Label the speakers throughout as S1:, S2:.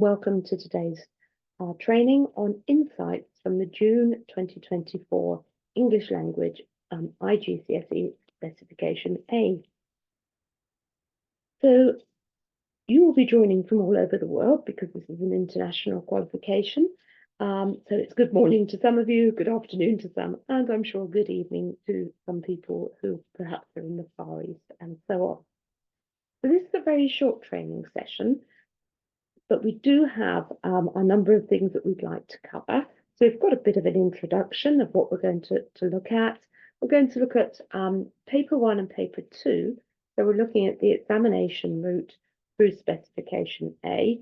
S1: Welcome to today's training on insights from the June 2024 English Language IGCSE Specification A. So you will be joining from all over the world because this is an international qualification. So it's good morning to some of you, good afternoon to some, and I'm sure good evening to some people who perhaps are in the Far East and so on. So this is a very short training session, but we do have a number of things that we'd like to cover. So we've got a bit of an introduction of what we're going to look at. We're going to look at paper 1 and paper 2. So we're looking at the examination route through specification A.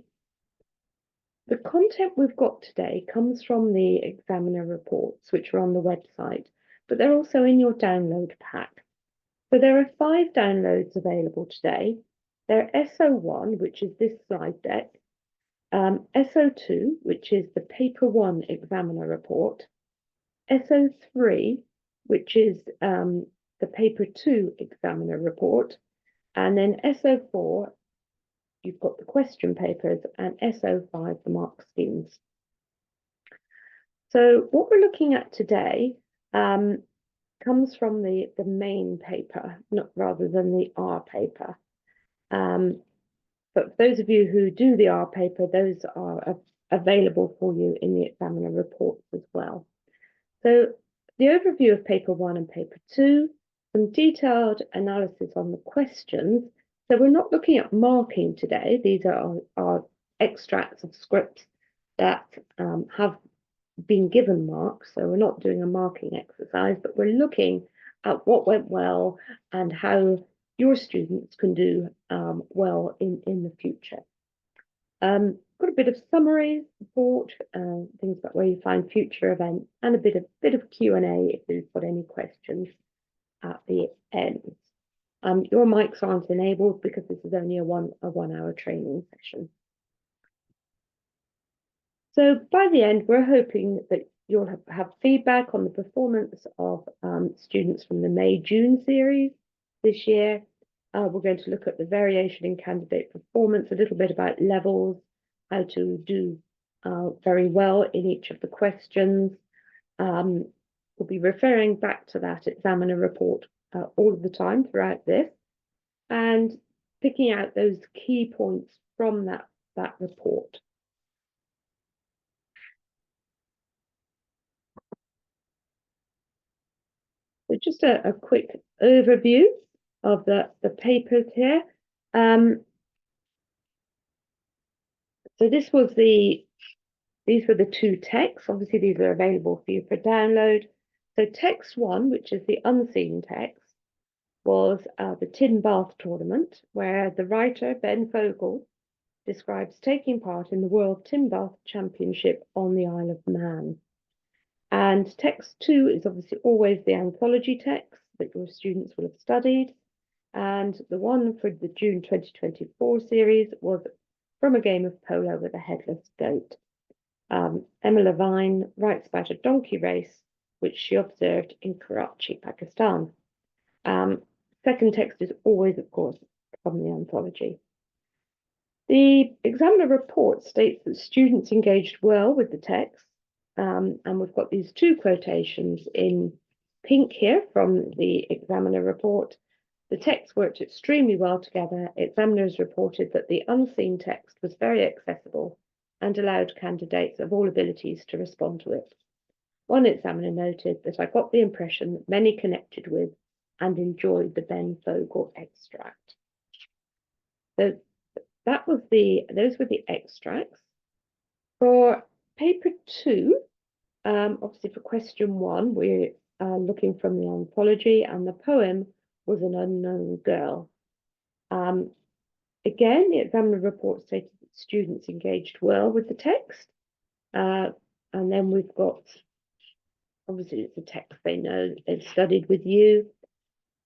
S1: The content we've got today comes from the examiner reports, which are on the website, but they're also in your download pack. So there are 5 downloads available today. They're SO1, which is this slide deck, SO2, which is the paper 1 examiner report, SO3, which is the paper 2 examiner report, and then SO4, you've got the question papers, and SO5, the mark schemes. So what we're looking at today comes from the main paper, rather than the R paper. But for those of you who do the R paper, those are available for you in the examiner reports as well. So the overview of paper 1 and paper 2, some detailed analysis on the questions. So we're not looking at marking today. These are our extracts of scripts that have been given marks. So we're not doing a marking exercise, but we're looking at what went well and how your students can do well in the future. Got a bit of summary report, things about where you find future events, and a bit of Q&A if you've got any questions at the end. Your mics aren't enabled because this is only a one-hour training session. So by the end, we're hoping that you'll have feedback on the performance of students from the May-June series this year. We're going to look at the variation in candidate performance, a little bit about levels, how to do very well in each of the questions. We'll be referring back to that examiner report all of the time throughout this, and picking out those key points from that report. So just a quick overview of the papers here. So these were the 2 texts. Obviously, these are available for you for download. So text 1, which is the unseen text, was the tin bath tournament, where the writer, Ben Fogle, describes taking part in the World Tin Bath Championship on the Isle of Man. And text 2 is obviously always the anthology text that your students will have studied. And the one for the June 2024 series was From a Game of Polo with a Headless Goat. Emma Levine writes about a donkey race, which she observed in Karachi, Pakistan. Second text is always, of course, from the anthology. The examiner report states that students engaged well with the text, and we've got these 2 quotations in pink here from the examiner report. The text worked extremely well together. Examiners reported that the unseen text was very accessible and allowed candidates of all abilities to respond to it. One examiner noted that I got the impression that many connected with and enjoyed the Ben Fogle extract. So those were the extracts. For paper 2, obviously for question 1, we're looking from the anthology, and the poem was An Unknown Girl. Again, the examiner report stated that students engaged well with the text. And then we've got, obviously it's a text they know, they've studied with you.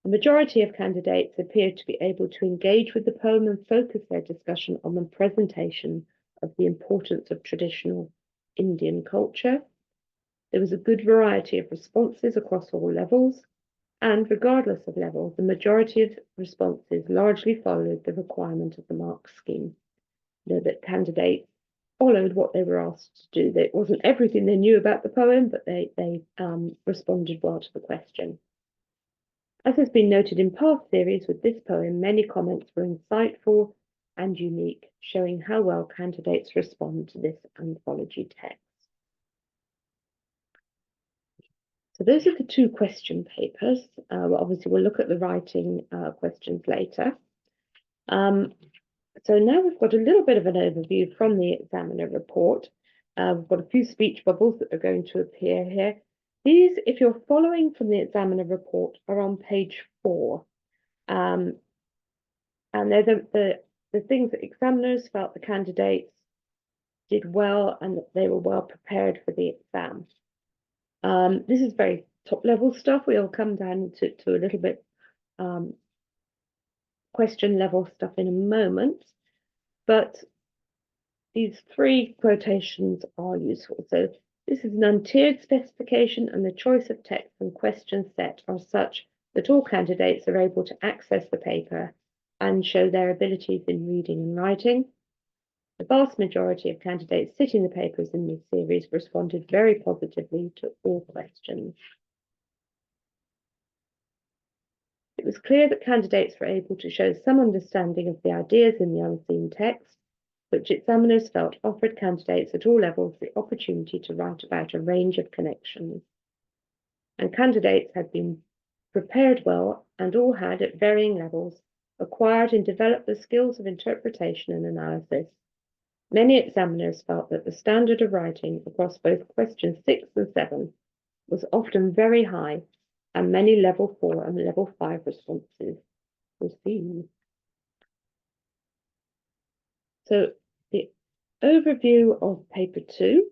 S1: The majority of candidates appeared to be able to engage with the poem and focus their discussion on the presentation of the importance of traditional Indian culture. There was a good variety of responses across all levels, and regardless of level, the majority of responses largely followed the requirement of the mark scheme. You know that candidates followed what they were asked to do. It wasn't everything they knew about the poem, but they responded well to the question. As has been noted in past series with this poem, many comments were insightful and unique, showing how well candidates respond to this anthology text. So those are the two question papers. Obviously, we'll look at the writing questions later. So now we've got a little bit of an overview from the examiner report. We've got a few speech bubbles that are going to appear here. These, if you're following from the examiner report, are on page 4. And they're the things that examiners felt the candidates did well and that they were well prepared for the exam. This is very top level stuff. We'll come down to a little bit question level stuff in a moment, but these 3 quotations are useful. So this is an untiered specification, and the choice of text and question set are such that all candidates are able to access the paper and show their abilities in reading and writing. The vast majority of candidates sitting the papers in this series responded very positively to all questions. It was clear that candidates were able to show some understanding of the ideas in the unseen text, which examiners felt offered candidates at all levels the opportunity to write about a range of connections. And candidates had been prepared well and all had, at varying levels, acquired and developed the skills of interpretation and analysis. Many examiners felt that the standard of writing across both questions 6 and 7 was often very high, and many level 4 and level 5 responses were seen. So the overview of paper 2,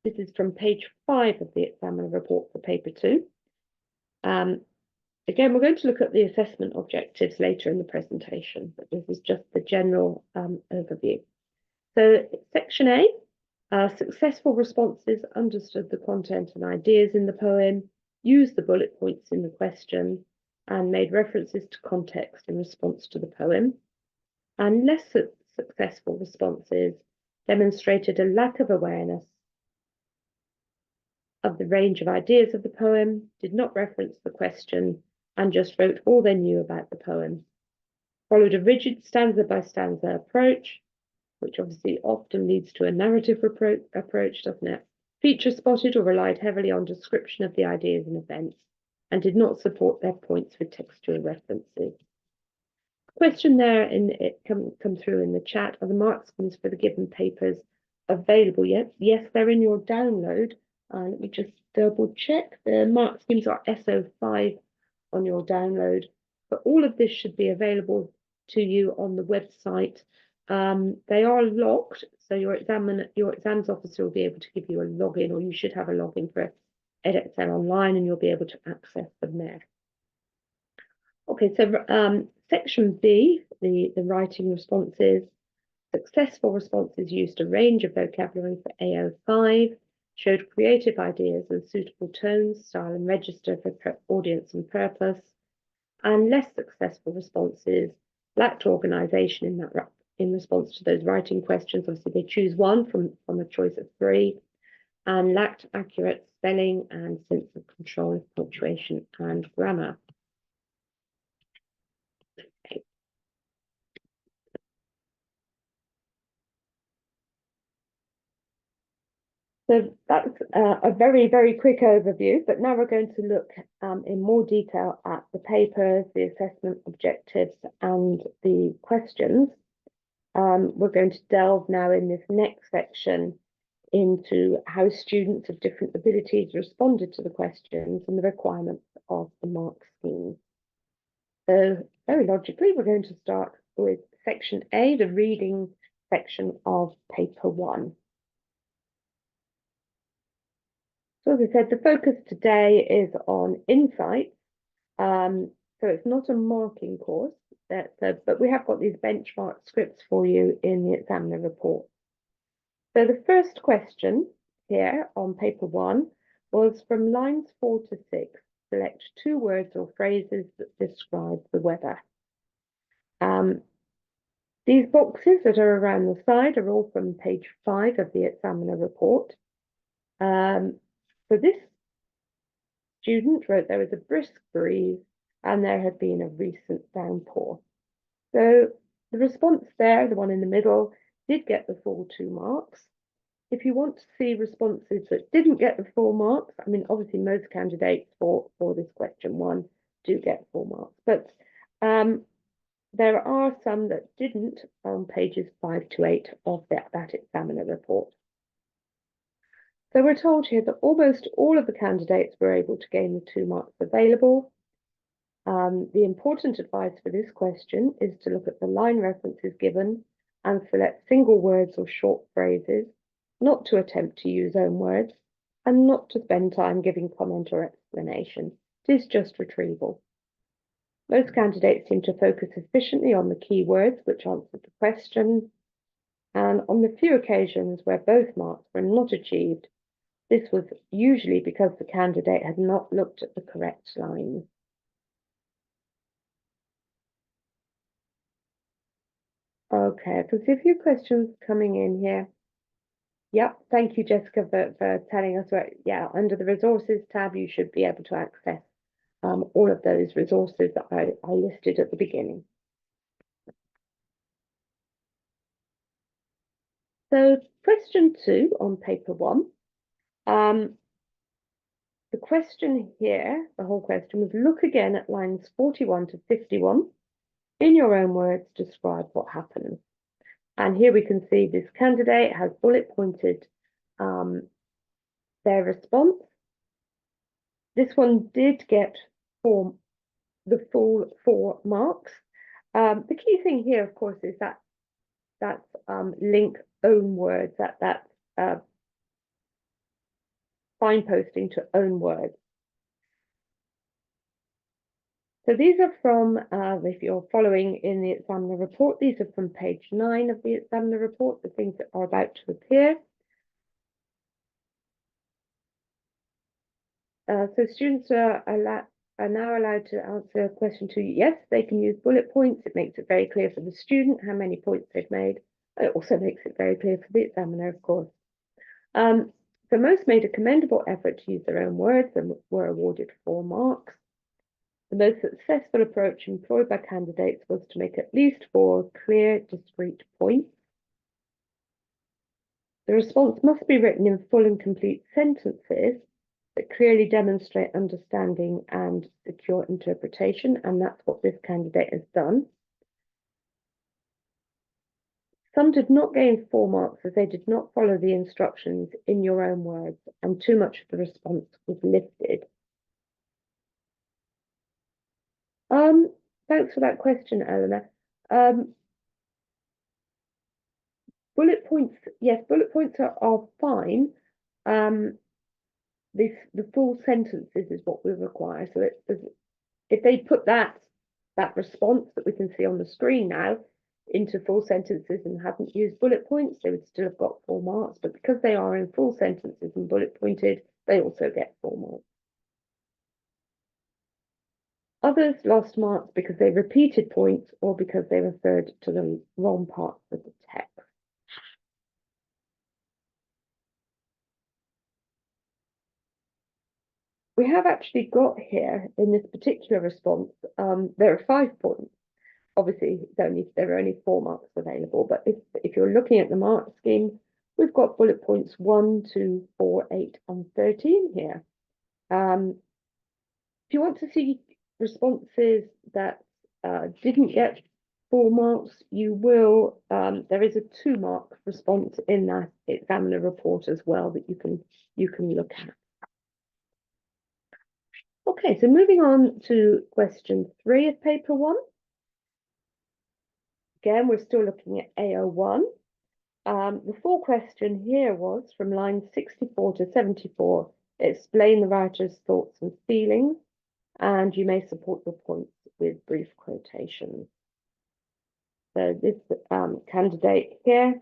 S1: this is from page 5 of the examiner report for paper 2. Again, we're going to look at the assessment objectives later in the presentation, but this is just the general overview. So section A, successful responses understood the content and ideas in the poem, used the bullet points in the question, and made references to context in response to the poem. And less successful responses demonstrated a lack of awareness of the range of ideas of the poem, did not reference the question, and just wrote all they knew about the poem. Followed a rigid stanza-by-stanza approach, which obviously often leads to a narrative approach, doesn't it? Feature spotted or relied heavily on description of the ideas and events, and did not support their points with textual references. Question there come through in the chat: are the mark schemes for the given papers available yet? Yes, they're in your download. Let me just double check. The mark schemes are SO5 on your download, but all of this should be available to you on the website. They are locked, so your exams officer will be able to give you a login, or you should have a login for Edexcel online, and you'll be able to access them there. Okay, so section B, the writing responses. Successful responses used a range of vocabulary for AO5, showed creative ideas and suitable tones, style, and register for audience and purpose. And less successful responses lacked organisation in response to those writing questions. Obviously, they choose one from a choice of 3, and lacked accurate spelling and sense of control of punctuation and grammar. Okay. So that's a very, very quick overview, but now we're going to look in more detail at the papers, the assessment objectives, and the questions. We're going to delve now in this next section into how students of different abilities responded to the questions and the requirements of the mark scheme. So very logically, we're going to start with section A, the reading section of paper 1. So as I said, the focus today is on insights. So it's not a marking course, but we have got these benchmark scripts for you in the examiner report. So the first question here on paper 1 was from lines 4 to 6. Select 2 words or phrases that describe the weather. These boxes that are around the side are all from page 5 of the examiner report. So this student wrote there was a brisk breeze and there had been a recent downpour. So the response there, the one in the middle, did get the full 2 marks. If you want to see responses that didn't get the 4 marks, I mean, obviously most candidates for this question 1 do get 4 marks, but there are some that didn't on pages 5 to 8 of that examiner report. So we're told here that almost all of the candidates were able to gain the 2 marks available. The important advice for this question is to look at the line references given and select single words or short phrases, not to attempt to use own words, and not to spend time giving comment or explanation. It is just retrieval. Most candidates seem to focus efficiently on the key words which answered the question, and on the few occasions where both marks were not achieved, this was usually because the candidate had not looked at the correct lines. Okay, I can see a few questions coming in here. Yep, thank you, Jessica, for telling us where, yeah, under the resources tab, you should be able to access all of those resources that I listed at the beginning. So question 2 on paper 1. The question here, the whole question was, look again at lines 41 to 51. In your own words, describe what happened. And here we can see this candidate has bullet pointed their response. This one did get the full 4 marks. The key thing here, of course, is that's link own words, that's signposting to own words. So these are from, if you're following in the examiner report, these are from page 9 of the examiner report, the things that are about to appear. So students are now allowed to answer question 2. Yes, they can use bullet points. It makes it very clear for the student how many points they've made. It also makes it very clear for the examiner, of course. So most made a commendable effort to use their own words and were awarded 4 marks. The most successful approach employed by candidates was to make at least 4 clear, discrete points. The response must be written in full and complete sentences that clearly demonstrate understanding and secure interpretation, and that's what this candidate has done. Some did not gain 4 marks as they did not follow the instructions in your own words, and too much of the response was lifted. Thanks for that question, Eleanor. Bullet points, yes, bullet points are fine. The full sentences is what we require. So if they put that response that we can see on the screen now into full sentences and hadn't used bullet points, they would still have got 4 marks. But because they are in full sentences and bullet pointed, they also get 4 marks. Others lost marks because they repeated points or because they referred to the wrong parts of the text. We have actually got here in this particular response, there are 5 points. Obviously, there are only 4 marks available, but if you're looking at the mark scheme, we've got bullet points 1, 2, 4, 8, and 13 here. If you want to see responses that didn't get 4 marks, you will, there is a 2 mark response in that examiner report as well that you can look at. Okay, so moving on to question 3 of paper 1. Again, we're still looking at AO1. The full question here was from lines 64 to 74. Explain the writer's thoughts and feelings, and you may support your points with brief quotations. So this candidate here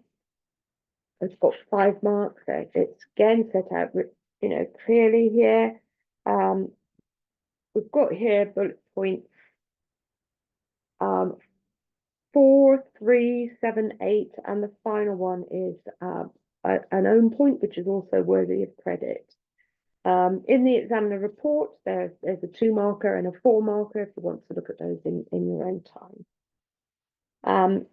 S1: has got 5 marks. So it's again set out, clearly here. We've got here bullet points 4, 3, 7, 8, and the final one is an own point, which is also worthy of credit. In the examiner report, there's a 2 marker and a 4 marker if you want to look at those in your own time.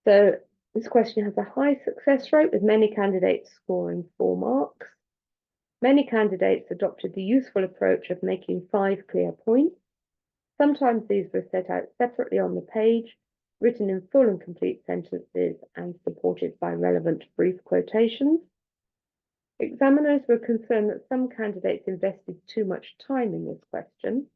S1: So this question has a high success rate with many candidates scoring 4 marks. Many candidates adopted the useful approach of making 5 clear points. Sometimes these were set out separately on the page, written in full and complete sentences and supported by relevant brief quotations. Examiners were concerned that some candidates invested too much time in this question.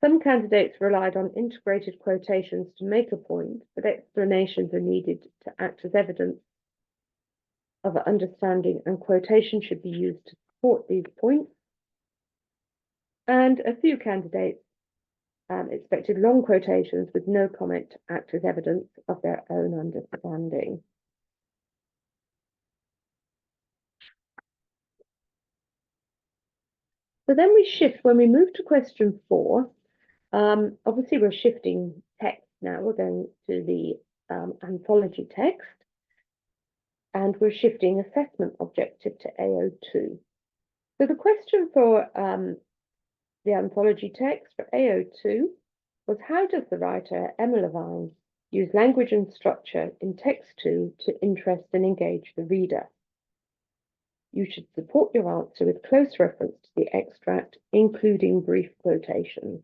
S1: Some candidates relied on integrated quotations to make a point, but explanations are needed to act as evidence of understanding, and quotations should be used to support these points. And a few candidates expected long quotations with no comment to act as evidence of their own understanding. So then we shift, when we move to question 4, obviously we're shifting text now, we're going to the anthology text, and we're shifting assessment objective to AO2. So the question for the anthology text for AO2 was, how does the writer Emma Levine use language and structure in text 2 to interest and engage the reader? You should support your answer with close reference to the extract, including brief quotations.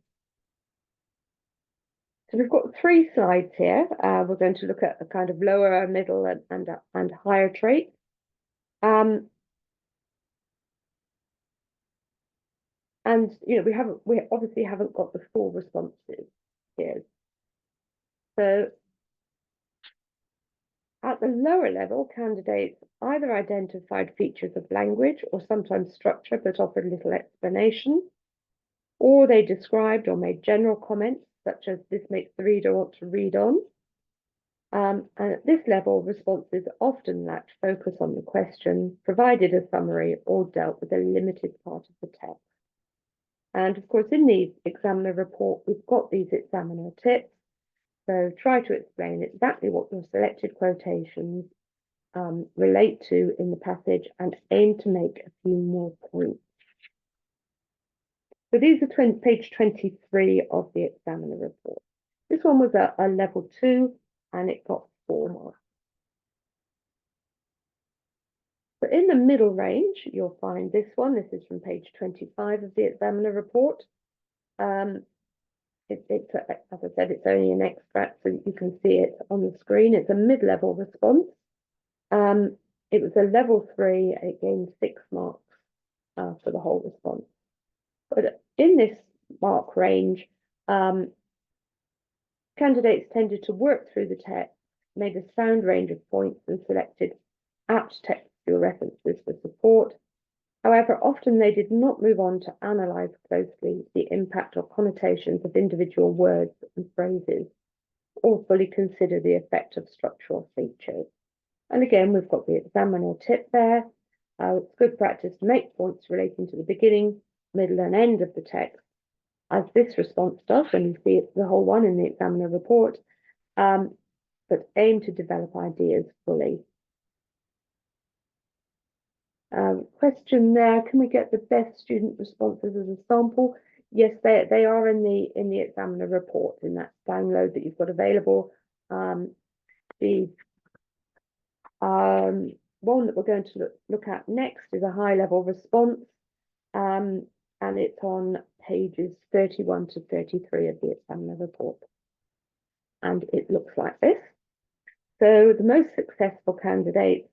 S1: So we've got 3 slides here. We're going to look at a kind of lower, middle, and higher traits. And we obviously haven't got the full responses here. So at the lower level, candidates either identified features of language or sometimes structure but offered little explanation, or they described or made general comments such as, "This makes the reader want to read on." And at this level, responses often lacked focus on the question, provided a summary, or dealt with a limited part of the text. And of course, in the examiner report, we've got these examiner tips. So try to explain exactly what your selected quotations relate to in the passage and aim to make a few more points. So these are page 23 of the examiner report. This one was a level 2 and it got 4 marks. So in the middle range, you'll find this one. This is from page 25 of the examiner report. It's as I said, it's only an extract, so you can see it on the screen. It's a mid-level response. It was a level 3. It gained 6 marks for the whole response. But in this mark range, candidates tended to work through the text, made a sound range of points, and selected apt textual references for support. However, often they did not move on to analyse closely the impact or connotations of individual words and phrases, or fully consider the effect of structural features. And again, we've got the examiner tip there. It's good practice to make points relating to the beginning, middle, and end of the text, as this response does, and you see it's the whole one in the examiner report, but aim to develop ideas fully. Question there, can we get the best student responses as a sample? Yes, they are in the examiner report, in that download that you've got available. The one that we're going to look at next is a high level response, and it's on pages 31 to 33 of the examiner report. And it looks like this. So the most successful candidates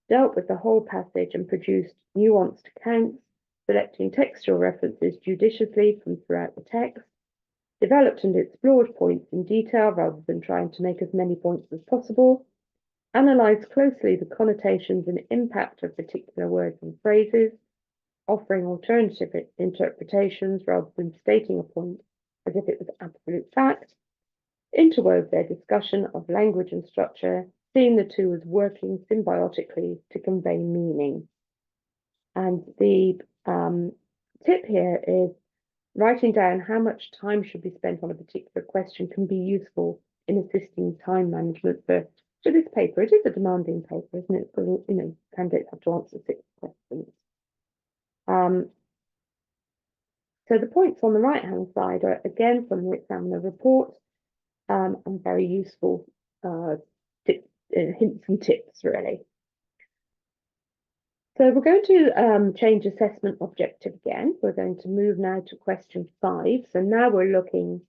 S1: dealt with the whole passage and produced nuanced accounts, selecting textual references judiciously from throughout the text, developed and explored points in detail rather than trying to make as many points as possible, analysed closely the connotations and impact of particular words and phrases, offering alternative interpretations rather than stating a point as if it was absolute fact, interwove their discussion of language and structure, seeing the two as working symbiotically to convey meaning. And the tip here is writing down how much time should be spent on a particular question can be useful in assisting time management for this paper. It is a demanding paper, isn't it? For, candidates have to answer 6 questions. So the points on the right-hand side are, again, from the examiner report, and very useful hints and tips, really. So we're going to change assessment objective again. We're going to move now to question 5. So now we're looking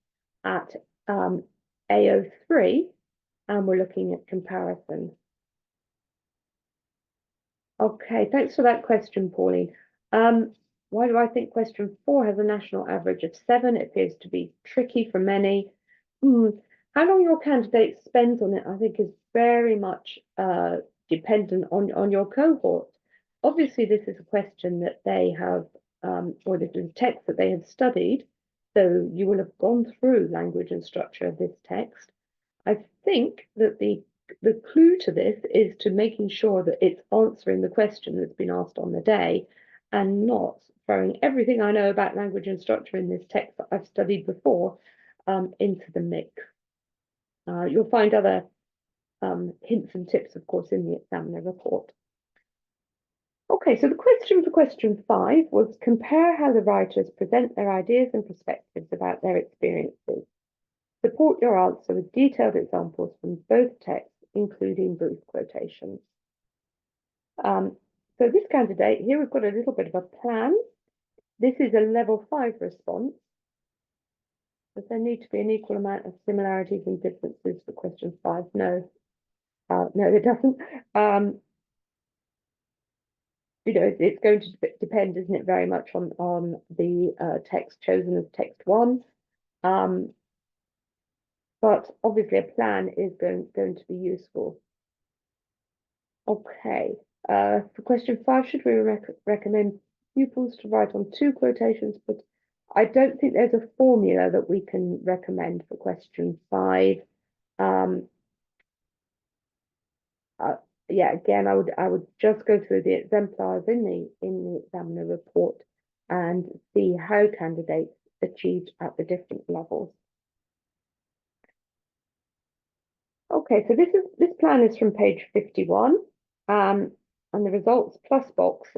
S1: at AO3, and we're looking at comparison. Okay, thanks for that question, Pauline. Why do I think question 4 has a national average of 7? It appears to be tricky for many. How long your candidate spends on it, I think, is very much dependent on your cohort. Obviously, this is a question that they have, or this is a text that they have studied, so you will have gone through language and structure of this text. I think that the clue to this is to making sure that it's answering the question that's been asked on the day and not throwing everything I know about language and structure in this text that I've studied before into the mix. You'll find other hints and tips, of course, in the examiner report. Okay, so the question for question 5 was compare how the writers present their ideas and perspectives about their experiences. Support your answer with detailed examples from both texts, including brief quotations. So this candidate, here we've got a little bit of a plan. This is a level 5 response. Does there need to be an equal amount of similarities and differences for question 5? No. No, there doesn't. It's going to depend, isn't it, very much on the text chosen as text 1. But obviously a plan is going to be useful. Okay, for question 5, should we recommend pupils to write on 2 quotations? But I don't think there's a formula that we can recommend for question 5. Yeah, again, I would just go through the exemplars in the examiner report and see how candidates achieved at the different levels. Okay, so this plan is from page 51, and the results plus box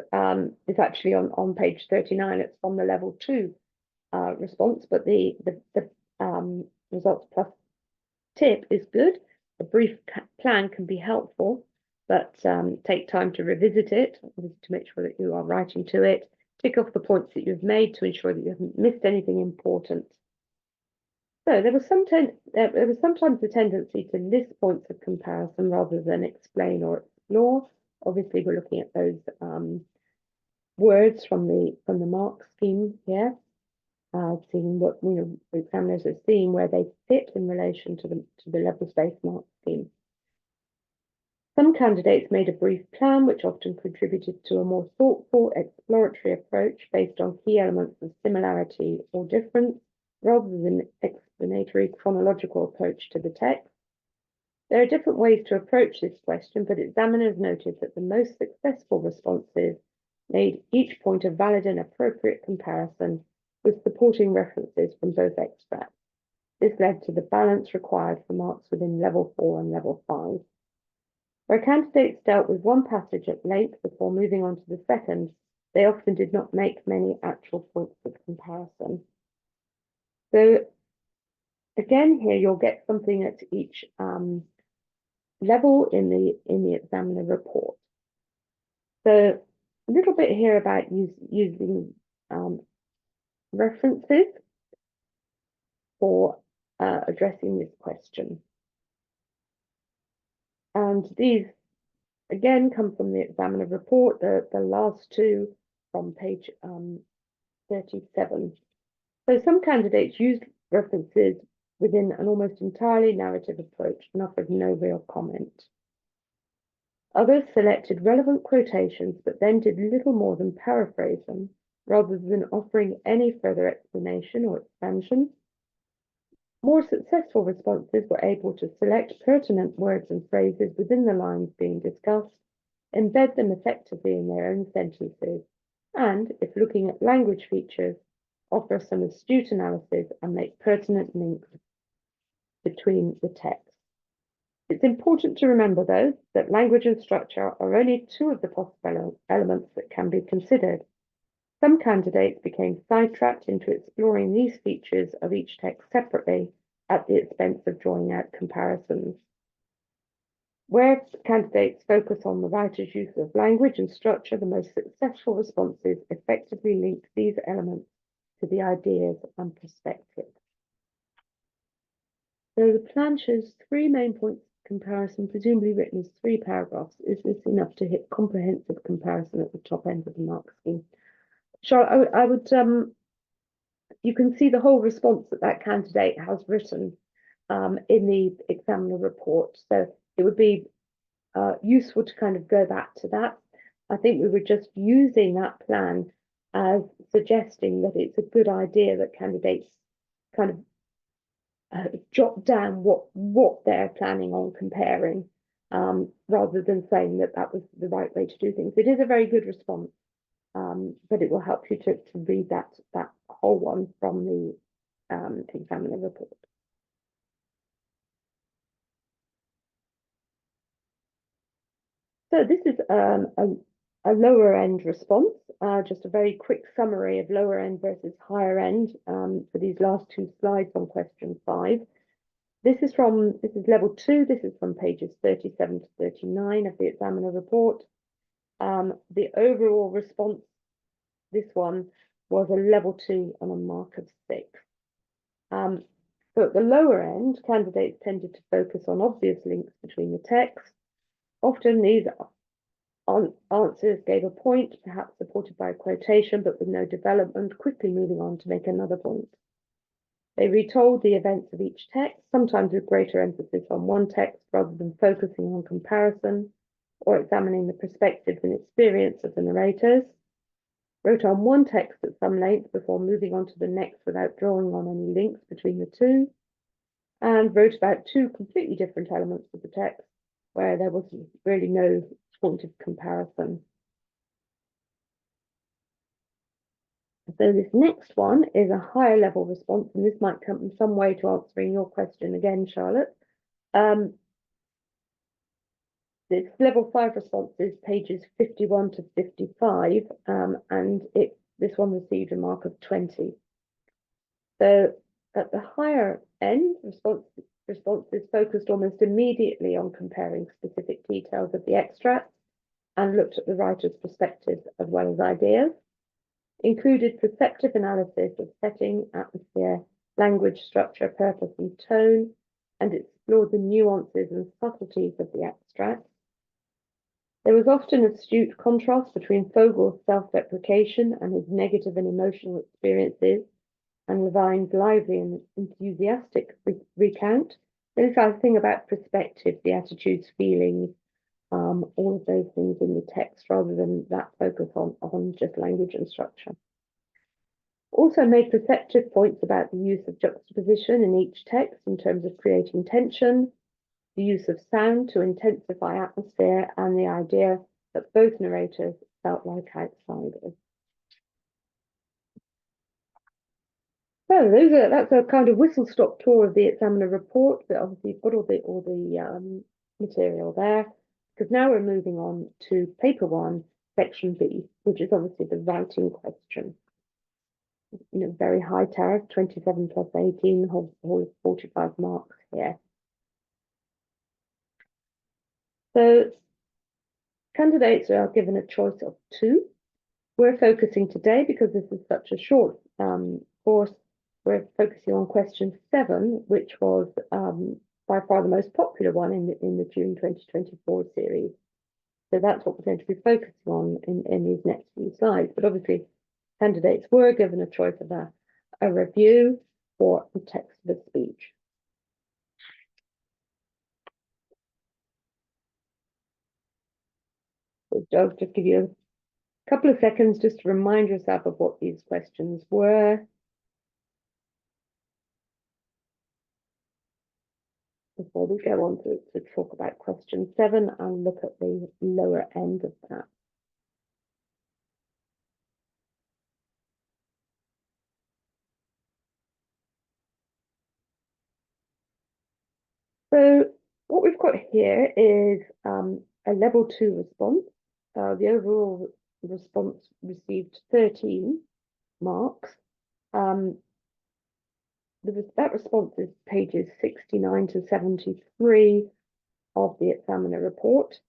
S1: is actually on page 39. It's from the level 2 response, but the results plus tip is good. A brief plan can be helpful, but take time to revisit it to make sure that you are writing to it. Tick off the points that you've made to ensure that you haven't missed anything important. So there was sometimes a tendency to list points of comparison rather than explain or explore. Obviously, we're looking at those words from the mark scheme here, seeing what the examiners are seeing where they fit in relation to the level-based mark scheme. Some candidates made a brief plan, which often contributed to a more thoughtful, exploratory approach based on key elements of similarity or difference, rather than explanatory chronological approach to the text. There are different ways to approach this question, but examiners noted that the most successful responses made each point a valid and appropriate comparison with supporting references from both extracts. This led to the balance required for marks within level 4 and level 5. Where candidates dealt with one passage at length before moving on to the second, they often did not make many actual points of comparison. So again, here you'll get something at each level in the examiner report. So a little bit here about using references for addressing this question. And these, again, come from the examiner report, the last 2 from page 37. So some candidates used references within an almost entirely narrative approach and offered no real comment. Others selected relevant quotations, but then did little more than paraphrase them, rather than offering any further explanation or expansion. More successful responses were able to select pertinent words and phrases within the lines being discussed, embed them effectively in their own sentences, and, if looking at language features, offer some astute analysis, and make pertinent links between the texts. It's important to remember, though, that language and structure are only two of the possible elements that can be considered. Some candidates became sidetracked into exploring these features of each text separately at the expense of drawing out comparisons. Where candidates focus on the writer's use of language and structure, the most successful responses effectively link these elements to the ideas and perspective. So the plan shows 3 main points of comparison, presumably written as 3 paragraphs. Is this enough to hit comprehensive comparison at the top end of the mark scheme? Charlotte, I would you can see the whole response that candidate has written in the examiner report. So it would be useful to kind of go back to that. I think we were just using that plan as suggesting that it's a good idea that candidates kind of jot down what they're planning on comparing, rather than saying that that was the right way to do things. It is a very good response, but it will help you to read that whole one from the examiner report. So this is a lower end response, just a very quick summary of lower end versus higher end for these last 2 slides on question 5. This is level 2. This is from pages 37 to 39 of the examiner report. The overall response, this one, was a level 2 on a mark of 6. So at the lower end, candidates tended to focus on obvious links between the texts. Often these answers gave a point, perhaps supported by a quotation, but with no development, quickly moving on to make another point. They retold the events of each text, sometimes with greater emphasis on one text rather than focusing on comparison or examining the perspectives and experience of the narrators. Wrote on one text at some length before moving on to the next without drawing on any links between the two, and wrote about 2 completely different elements of the text where there was really no point of comparison. So this next one is a higher level response, and this might come in some way to answering your question again, Charlotte. This level 5 response is pages 51 to 55, and this one received a mark of 20. So at the higher end, responses focused almost immediately on comparing specific details of the extracts and looked at the writer's perspective as well as ideas. Included perceptive analysis of setting, atmosphere, language, structure, purpose, and tone, and explored the nuances and subtleties of the extracts. There was often astute contrast between Fogel's self-deprecation and his negative and emotional experiences, and Levine's lively and enthusiastic recount. Then it's our thing about perspective, the attitudes, feelings, all of those things in the text, rather than that focus on just language and structure. Also made perceptive points about the use of juxtaposition in each text in terms of creating tension, the use of sound to intensify atmosphere, and the idea that both narrators felt like outsiders. So that's a kind of whistle-stop tour of the examiner report, but obviously you've got all the material there, because now we're moving on to paper 1, section B, which is obviously the writing question. Very high tariff, 27 plus 18, whole 45 marks here. So candidates are given a choice of 2. We're focusing today, because this is such a short course, we're focusing on question 7, which was by far the most popular one in the June 2024 series. So that's what we're going to be focusing on in these next few slides. But obviously, candidates were given a choice of a review or a text of a speech. So I'll just give you a couple of seconds just to remind yourself of what these questions were before we go on to talk about question 7 and look at the lower end of that. So what we've got here is a level 2 response. The overall response received 13 marks. That response is pages 69 to 73 of the examiner report.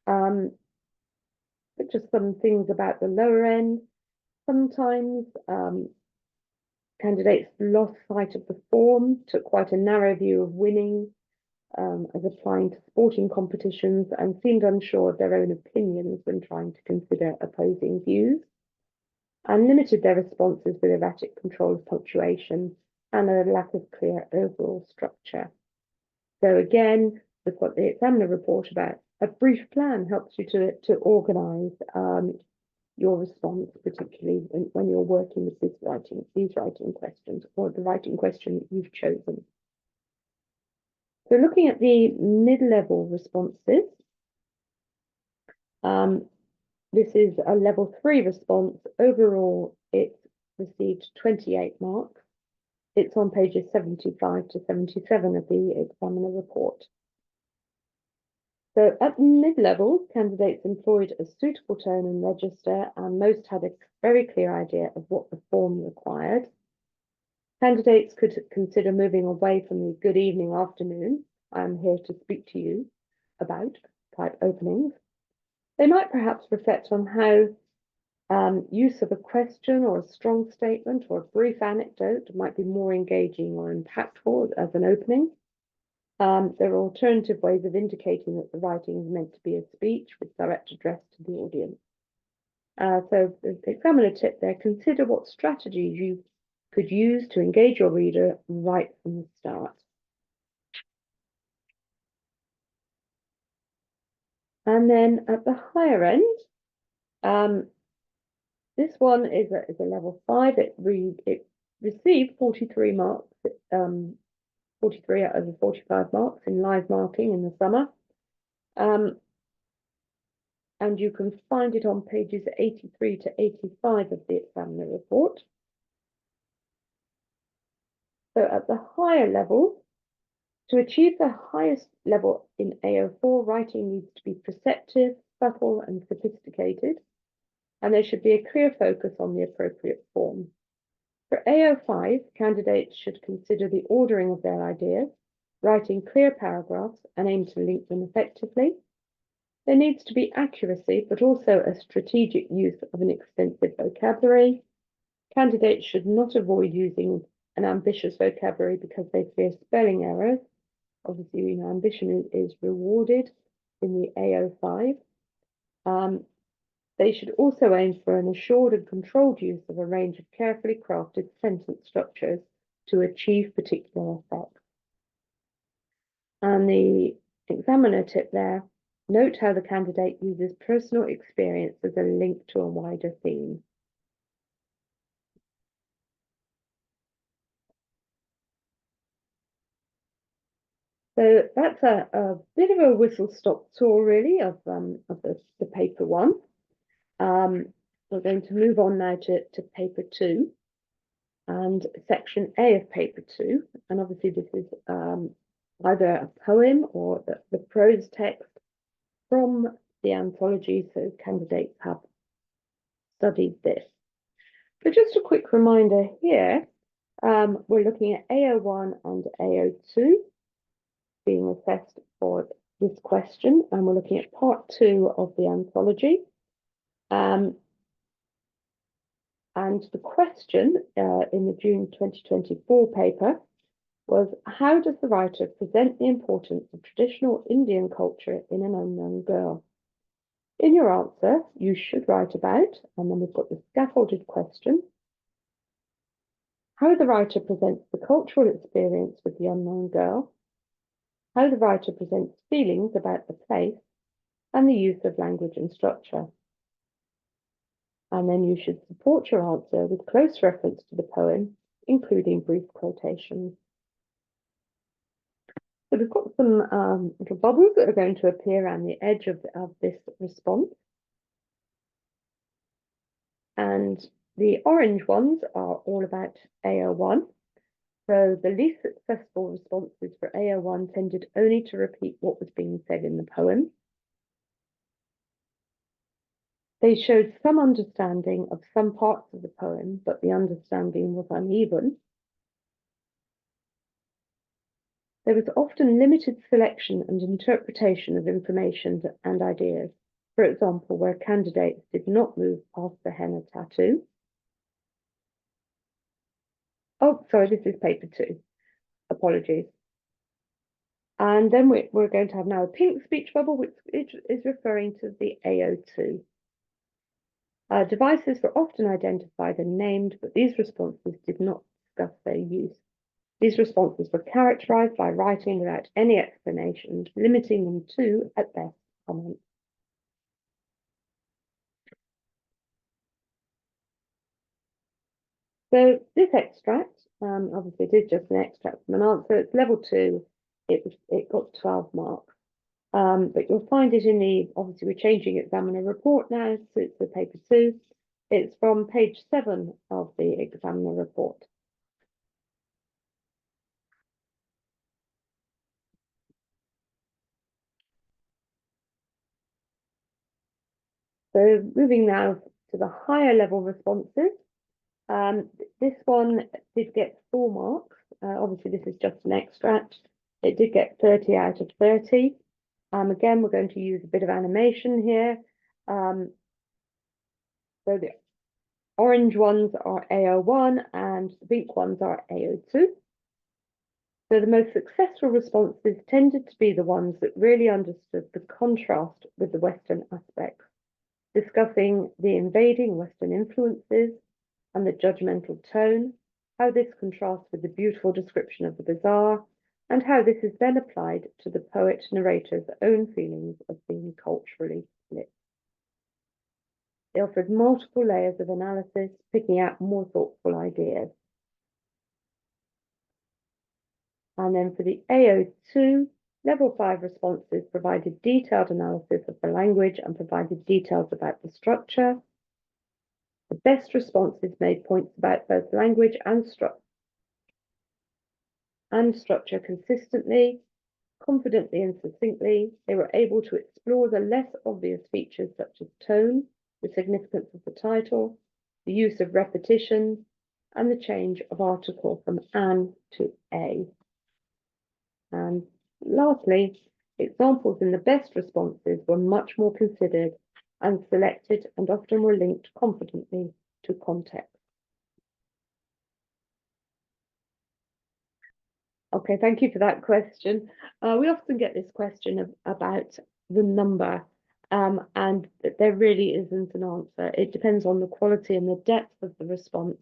S1: But just some things about the lower end. Sometimes candidates lost sight of the form, took quite a narrow view of winning as applying to sporting competitions, and seemed unsure of their own opinions when trying to consider opposing views, and limited their responses with erratic control of punctuation and a lack of clear overall structure. So again, we've got the examiner report about a brief plan helps you to organise your response, particularly when you're working with these writing questions, or the writing question that you've chosen. So looking at the mid-level responses, this is a level 3 response. Overall, it received 28 marks. It's on pages 75 to 77 of the examiner report. So at mid-level, candidates employed a suitable tone and register, and most had a very clear idea of what the form required. Candidates could consider moving away from the good evening, afternoon, I'm here to speak to you about type openings. They might perhaps reflect on how use of a question or a strong statement or a brief anecdote might be more engaging or impactful as an opening. There are alternative ways of indicating that the writing is meant to be a speech with direct address to the audience. So the examiner tip there, consider what strategies you could use to engage your reader right from the start. And then at the higher end, this one is a level 5. It received 43 marks, 43 out of the 45 marks in live marking in the summer. And you can find it on pages 83 to 85 of the examiner report. So at the higher level, to achieve the highest level in AO4, writing needs to be perceptive, subtle, and sophisticated, and there should be a clear focus on the appropriate form. For AO5, candidates should consider the ordering of their ideas, writing clear paragraphs, and aim to link them effectively. There needs to be accuracy, but also a strategic use of an extensive vocabulary. Candidates should not avoid using an ambitious vocabulary because they fear spelling errors. Obviously, ambition is rewarded in the AO5. They should also aim for an assured and controlled use of a range of carefully crafted sentence structures to achieve particular effects. And the examiner tip there, note how the candidate uses personal experience as a link to a wider theme. So that's a bit of a whistle-stop tour, really, of the paper 1. We're going to move on now to paper 2 and section A of paper 2. And obviously this is either a poem or the prose text from the anthology, so candidates have studied this. But just a quick reminder here, we're looking at AO1 and AO2 being assessed for this question, and we're looking at part 2 of the anthology. And the question in the June 2024 paper was, how does the writer present the importance of traditional Indian culture in An Unknown Girl? In your answer, you should write about, and then we've got the scaffolded question, how the writer presents the cultural experience with the unknown girl, how the writer presents feelings about the place, and the use of language and structure. And then you should support your answer with close reference to the poem, including brief quotations. So we've got some little bubbles that are going to appear around the edge of this response. And the orange ones are all about AO1. So the least successful responses for AO1 tended only to repeat what was being said in the poem. They showed some understanding of some parts of the poem, but the understanding was uneven. There was often limited selection and interpretation of information and ideas. For example, where candidates did not move past the henna tattoo. Oh, sorry, this is paper 2. Apologies. And then we're going to have now a pink speech bubble, which is referring to the AO2. Devices were often identified and named, but these responses did not discuss their use. These responses were characterized by writing without any explanation, limiting them to, at best, comments. So this extract, obviously it is just an extract from an answer. It's level 2. It got 12 marks. But you'll find it in the, obviously we're changing examiner report now, so it's the paper 2. It's from page 7 of the examiner report. So moving now to the higher level responses. This one did get 4 marks. Obviously, this is just an extract. It did get 30 out of 30. Again, we're going to use a bit of animation here. So the orange ones are AO1 and the pink ones are AO2. So the most successful responses tended to be the ones that really understood the contrast with the Western aspects, discussing the invading Western influences and the judgmental tone, how this contrasts with the beautiful description of the bizarre, and how this is then applied to the poet-narrator's own feelings of being culturally split. They offered multiple layers of analysis, picking out more thoughtful ideas. And then for the AO2, level 5 responses provided detailed analysis of the language and provided details about the structure. The best responses made points about both language and structure consistently, confidently and succinctly. They were able to explore the less obvious features such as tone, the significance of the title, the use of repetition, and the change of article from an to a. And lastly, examples in the best responses were much more considered and selected and often were linked confidently to context. Okay, thank you for that question. We often get this question about the number, and there really isn't an answer. It depends on the quality and the depth of the response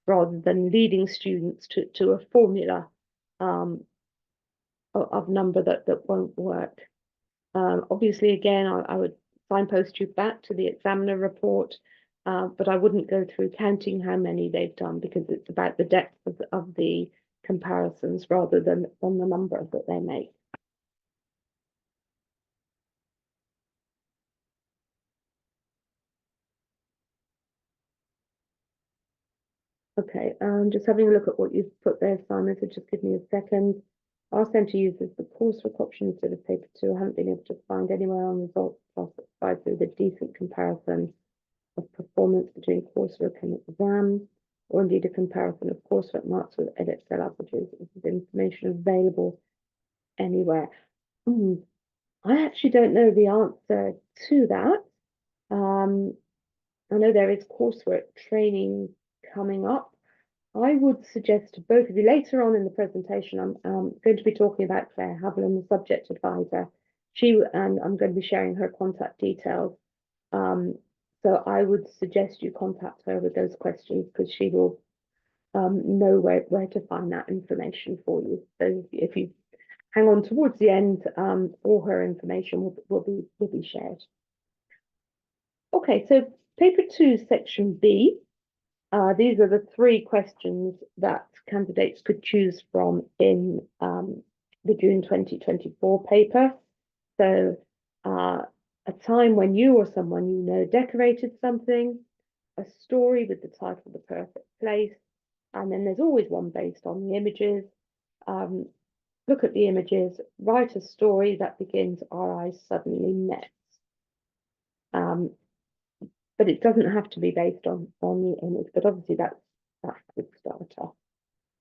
S1: rather than leading students to a formula of number that won't work. Obviously, again, I would signpost you back to the examiner report, but I wouldn't go through counting how many they've done because it's about the depth of the comparisons rather than on the number that they make. Okay, just having a look at what you've put there, Simon, so just give me a second. Ask them to use the coursework option instead of paper 2. I haven't been able to find anywhere on results plus provide with a decent comparison of performance between coursework and exams, or indeed a comparison of coursework marks with Edexcel averages. This is information available anywhere. I actually don't know the answer to that. I know there is coursework training coming up. I would suggest to both of you later on in the presentation, I'm going to be talking about Claire Haviland, the subject advisor. And I'm going to be sharing her contact details. So I would suggest you contact her with those questions because she will know where to find that information for you. So if you hang on towards the end, all her information will be shared. Okay, so paper 2, section B. These are the 3 questions that candidates could choose from in the June 2024 paper. So a time when you or someone you know decorated something, a story with the title The Perfect Place, And then there's always one based on the images. Look at the images, write a story that begins "Our eyes suddenly met." But it doesn't have to be based on the image, but obviously that's a good starter.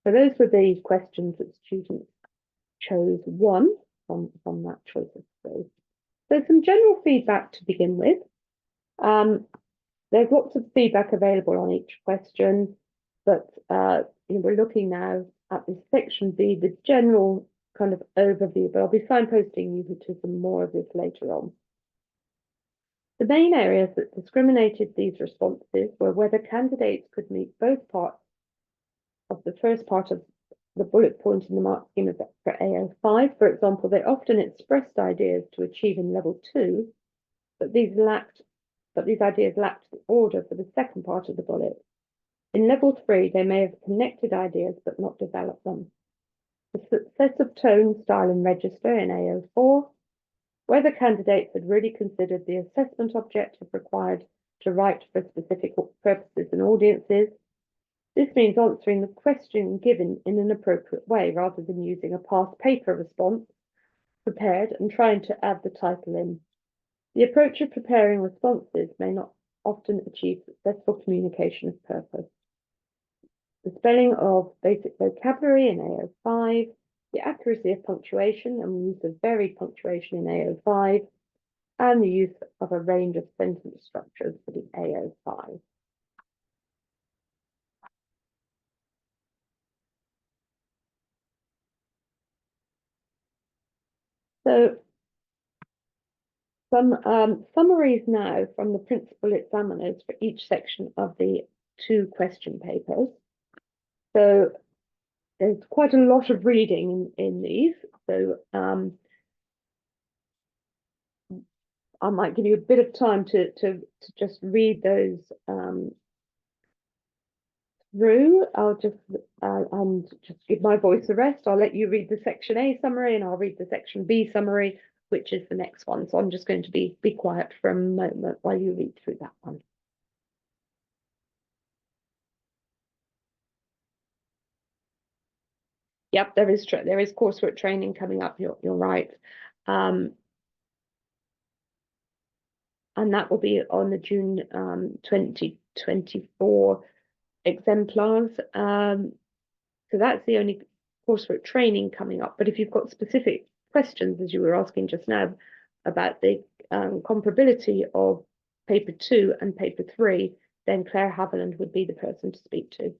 S1: So those were the questions that students chose one from that choice of three. So some general feedback to begin with. There's lots of feedback available on each question, but we're looking now at this section B, the general kind of overview, but I'll be signposting you to some more of this later on. The main areas that discriminated these responses were whether candidates could meet both parts of the first part of the bullet point in the mark scheme for AO5. For example, they often expressed ideas to achieve in level 2, but these ideas lacked the order for the second part of the bullet. In level 3, they may have connected ideas but not developed them. The success of tone, style, and register in AO4, whether candidates had really considered the assessment objective required to write for specific purposes and audiences. This means answering the question given in an appropriate way rather than using a past paper response prepared and trying to add the title in. The approach of preparing responses may not often achieve successful communication of purpose. The spelling of basic vocabulary in AO5, the accuracy of punctuation and use of varied punctuation in AO5, and the use of a range of sentence structures for the AO5. So some summaries now from the principal examiners for each section of the 2 question papers. So there's quite a lot of reading in these. So I might give you a bit of time to just read those through. I'll just and just give my voice a rest. I'll let you read the section A summary and I'll read the section B summary, which is the next one. So I'm just going to be quiet for a moment while you read through that one. Yep, there is coursework training coming up. You're right, and that will be on the June 2024 exemplars. So that's the only coursework training coming up. But if you've got specific questions, as you were asking just now, about the comparability of paper 2 and paper 3, then Claire Haviland would be the person to speak to.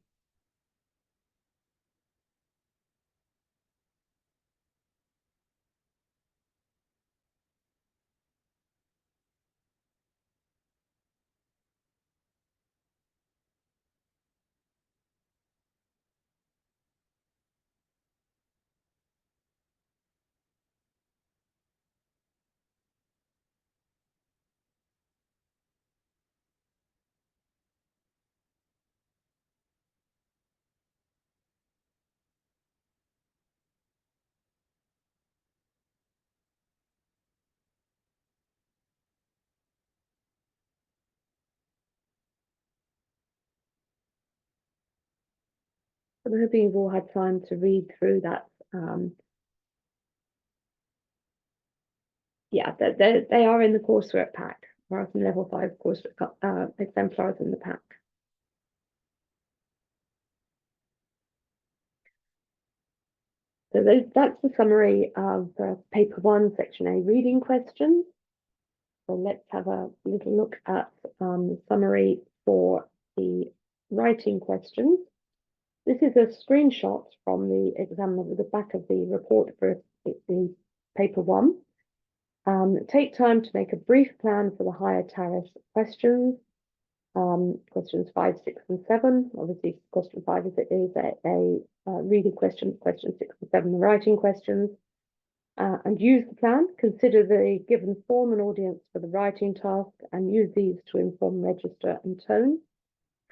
S1: I'm hoping you've all had time to read through that. Yeah, they are in the coursework pack, rather than level 5 coursework exemplars in the pack. So that's the summary of paper 1, section A, reading questions. So let's have a little look at the summary for the writing questions. This is a screenshot from the exam of the back of the report for the paper 1. Take time to make a brief plan for the higher tariff questions. Questions 5, 6, and 7. Obviously, question 5 is a reading question. Question 6 and 7, the writing questions. And use the plan. Consider the given form and audience for the writing task, and use these to inform register and tone.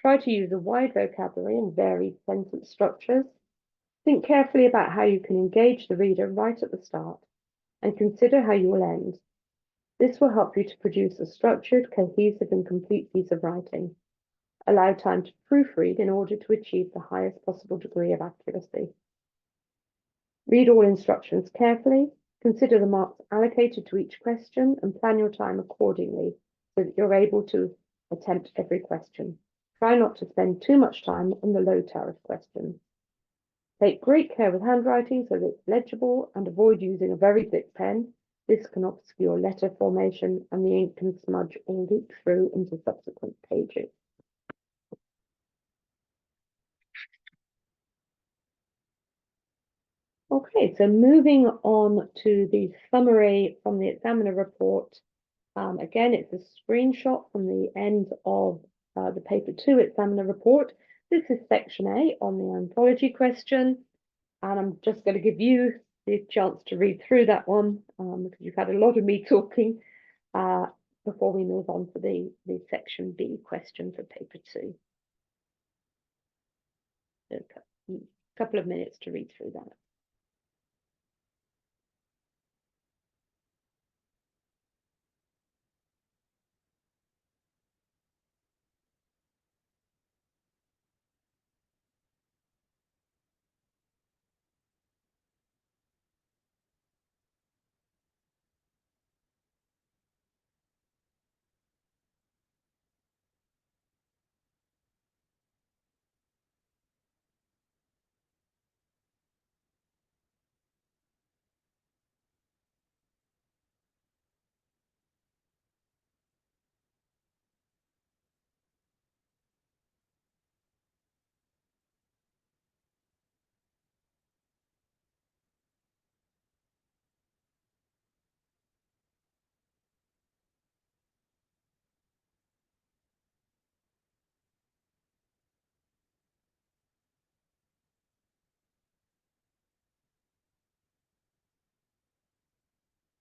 S1: Try to use a wide vocabulary and varied sentence structures. Think carefully about how you can engage the reader right at the start, and consider how you will end. This will help you to produce a structured, cohesive, and complete piece of writing. Allow time to proofread in order to achieve the highest possible degree of accuracy. Read all instructions carefully, consider the marks allocated to each question, and plan your time accordingly so that you're able to attempt every question. Try not to spend too much time on the low tariff questions. Take great care with handwriting so that it's legible, and avoid using a very thick pen. This can obscure letter formation and the ink can smudge or leak through into subsequent pages. Okay, so moving on to the summary from the examiner report. Again, it's a screenshot from the end of the paper 2 examiner report. This is section A on the anthology question, and I'm just going to give you the chance to read through that one because you've had a lot of me talking before we move on to the section B question for paper 2. A couple of minutes to read through that.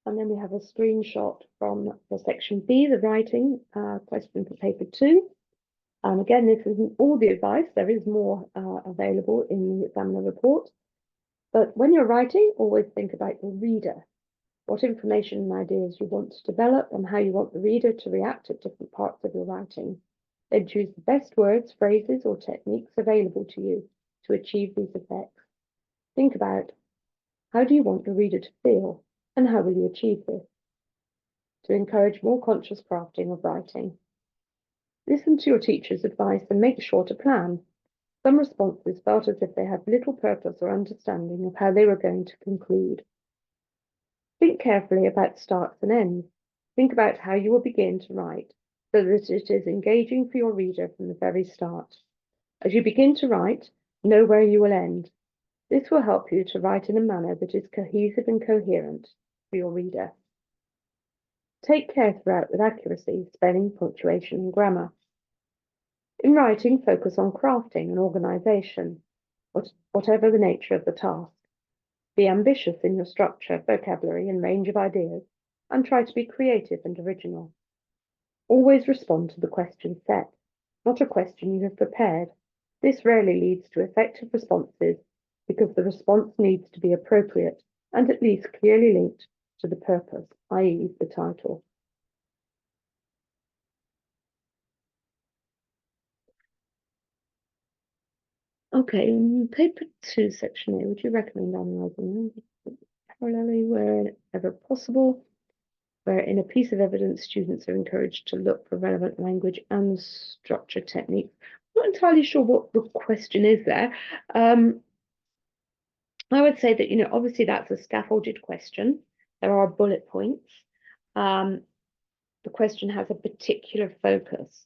S1: And then we have a screenshot from the section B, the writing question for paper 2. Again, this isn't all the advice. There is more available in the examiner report. But when you're writing, always think about your reader, what information and ideas you want to develop and how you want the reader to react at different parts of your writing. Then choose the best words, phrases, or techniques available to you to achieve these effects. Think about, how do you want your reader to feel, and how will you achieve this? To encourage more conscious crafting of writing. Listen to your teacher's advice and make sure to plan. Some responses felt as if they had little purpose or understanding of how they were going to conclude. Think carefully about starts and ends. Think about how you will begin to write so that it is engaging for your reader from the very start. As you begin to write, know where you will end. This will help you to write in a manner that is cohesive and coherent for your reader. Take care throughout with accuracy, spelling, punctuation, and grammar. In writing, focus on crafting and organization, whatever the nature of the task. Be ambitious in your structure, vocabulary, and range of ideas, and try to be creative and original. Always respond to the question set, not a question you have prepared. This rarely leads to effective responses because the response needs to be appropriate and at least clearly linked to the purpose, i.e. the title. Okay, in paper 2, section A, would you recommend analysing parallelly wherever possible, where in a piece of evidence students are encouraged to look for relevant language and structure techniques? I'm not entirely sure what the question is there. I would say that, obviously that's a scaffolded question. There are bullet points. The question has a particular focus.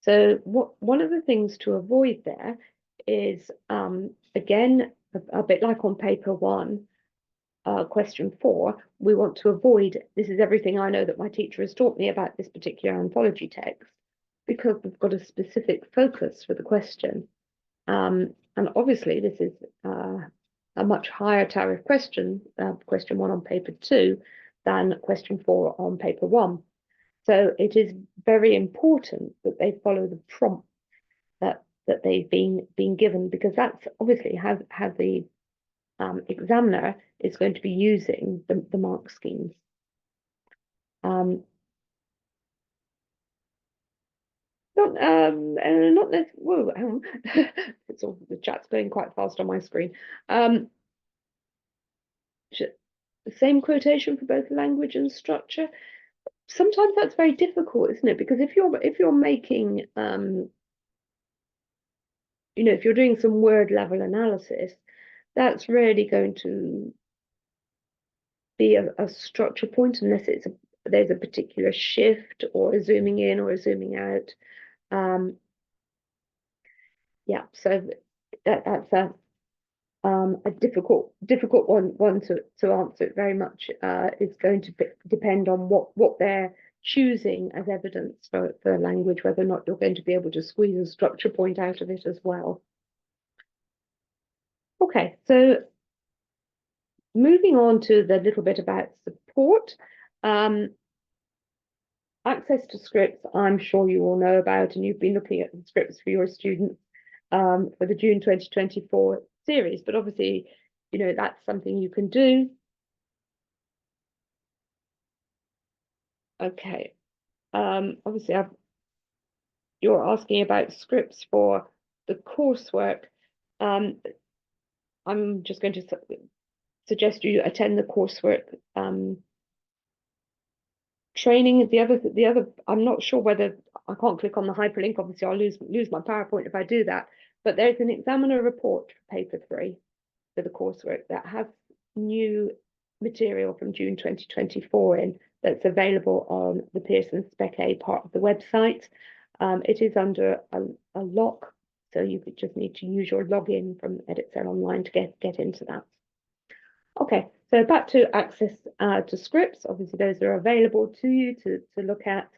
S1: So one of the things to avoid there is, again, a bit like on paper 1, question 4, we want to avoid, this is everything I know that my teacher has taught me about this particular anthology text, because we've got a specific focus for the question. And obviously this is a much higher tariff question, question 1 on paper 2, than question 4 on paper 1. So it is very important that they follow the prompt that they've been given, because that's obviously how the examiner is going to be using the mark schemes. So not this. Whoa, it's all the chat's going quite fast on my screen. Same quotation for both language and structure. Sometimes that's very difficult, isn't it? Because if you're making if you're doing some word level analysis, that's really going to be a structure point unless there's a particular shift or a zooming in or a zooming out. Yeah, so that's a difficult one to answer. It very much is going to depend on what they're choosing as evidence for language, whether or not you're going to be able to squeeze a structure point out of it as well. Okay, so moving on to the little bit about support. Access to scripts, I'm sure you all know about, and you've been looking at the scripts for your students for the June 2024 series, but obviously, that's something you can do. Okay, obviously you're asking about scripts for the coursework. I'm just going to suggest you attend the coursework training. The other, I'm not sure whether I can't click on the hyperlink. Obviously, I'll lose my PowerPoint if I do that. But there's an examiner report for paper 3 for the coursework that has new material from June 2024 in that's available on the Pearson Spec A part of the website. It is under a lock, so you could just need to use your login from Edexcel Online to get into that. Okay, so back to access to scripts. Obviously, those are available to you to look at,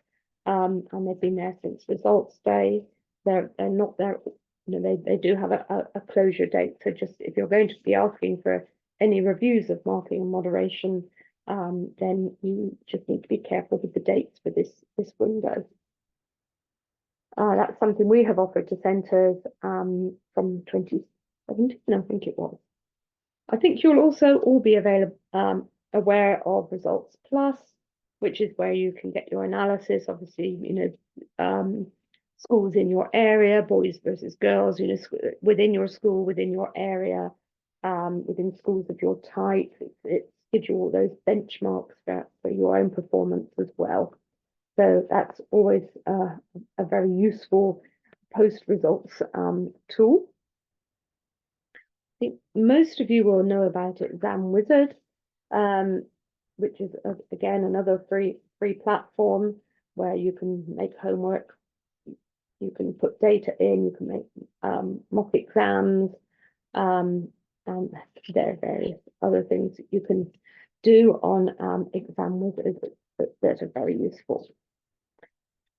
S1: and they've been there since results day. They're not there, they do have a closure date. So just if you're going to be asking for any reviews of marking and moderation, then you just need to be careful with the dates for this window. That's something we have offered to centres from 2017, I think it was. I think you'll also all be aware of Results Plus, which is where you can get your analysis. Obviously, schools in your area, boys versus girls, within your school, within your area, within schools of your type. It gives you all those benchmarks for your own performance as well. So that's always a very useful post-results tool. I think most of you will know about Exam Wizard, which is again another free platform where you can make homework, you can put data in, you can make mock exams, and there are various other things that you can do on Exam Wizard that are very useful.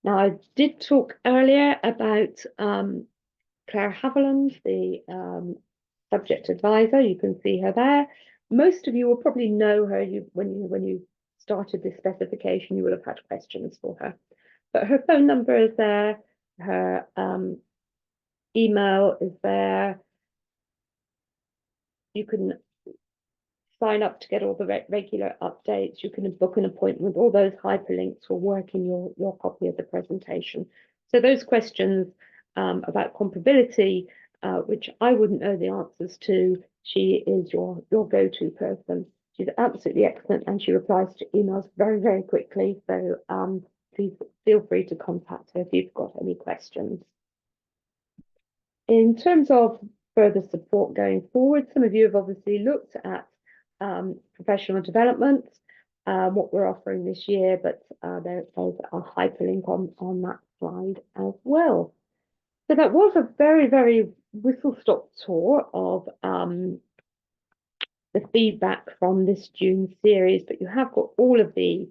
S1: Now, I did talk earlier about Claire Haviland, the subject advisor. You can see her there. Most of you will probably know her. When you started this specification, you will have had questions for her. But her phone number is there. Her email is there. You can sign up to get all the regular updates. You can book an appointment. All those hyperlinks will work in your copy of the presentation. So those questions about comparability, which I wouldn't know the answers to, she is your go-to person. She's absolutely excellent, and she replies to emails very, very quickly. So please feel free to contact her if you've got any questions. In terms of further support going forward, some of you have obviously looked at professional development, what we're offering this year, but there's a hyperlink on that slide as well. So that was a very, very whistle-stop tour of the feedback from this June series, but you have got all of the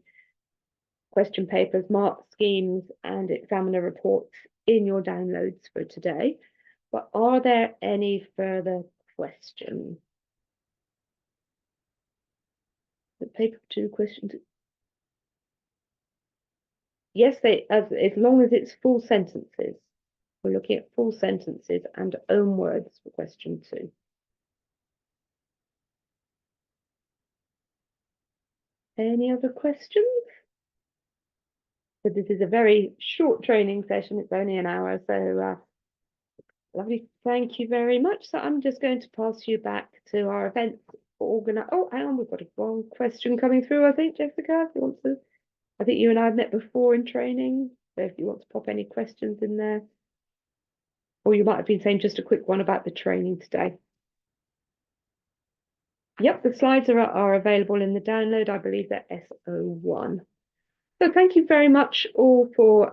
S1: question papers, mark schemes, and examiner reports in your downloads for today. But are there any further questions? The paper 2 questions. Yes, as long as it's full sentences. We're looking at full sentences and own words for question 2. Any other questions? So this is a very short training session. It's only an hour. So lovely. Thank you very much. So I'm just going to pass you back to our events organizer. Oh, hang on. We've got a wrong question coming through, I think, Jessica. If you want to, I think you and I have met before in training. So if you want to pop any questions in there, or you might have been saying just a quick one about the training today. Yep, the slides are available in the download. I believe they're SO1. So thank you very much all for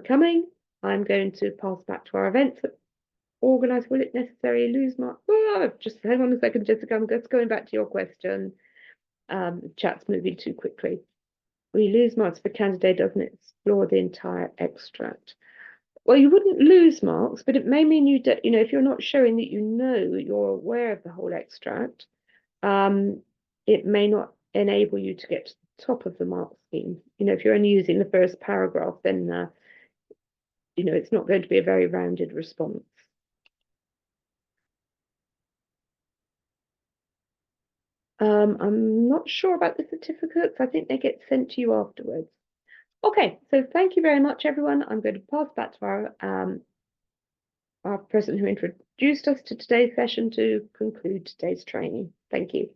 S1: coming. I'm going to pass back to our events organizer. Will it necessarily lose marks? Oh, just hang on a second, Jessica. I'm just going back to your question. The chat's moving too quickly. We lose marks if a candidate doesn't explore the entire extract. Well, you wouldn't lose marks, but it may mean you don't, if you're not showing that you're aware of the whole extract, it may not enable you to get to the top of the mark scheme. If you're only using the first paragraph, then it's not going to be a very rounded response. I'm not sure about the certificates. I think they get sent to you afterwards. Okay, so thank you very much, everyone. I'm going to pass back to our person who introduced us to today's session to conclude today's training. Thank you.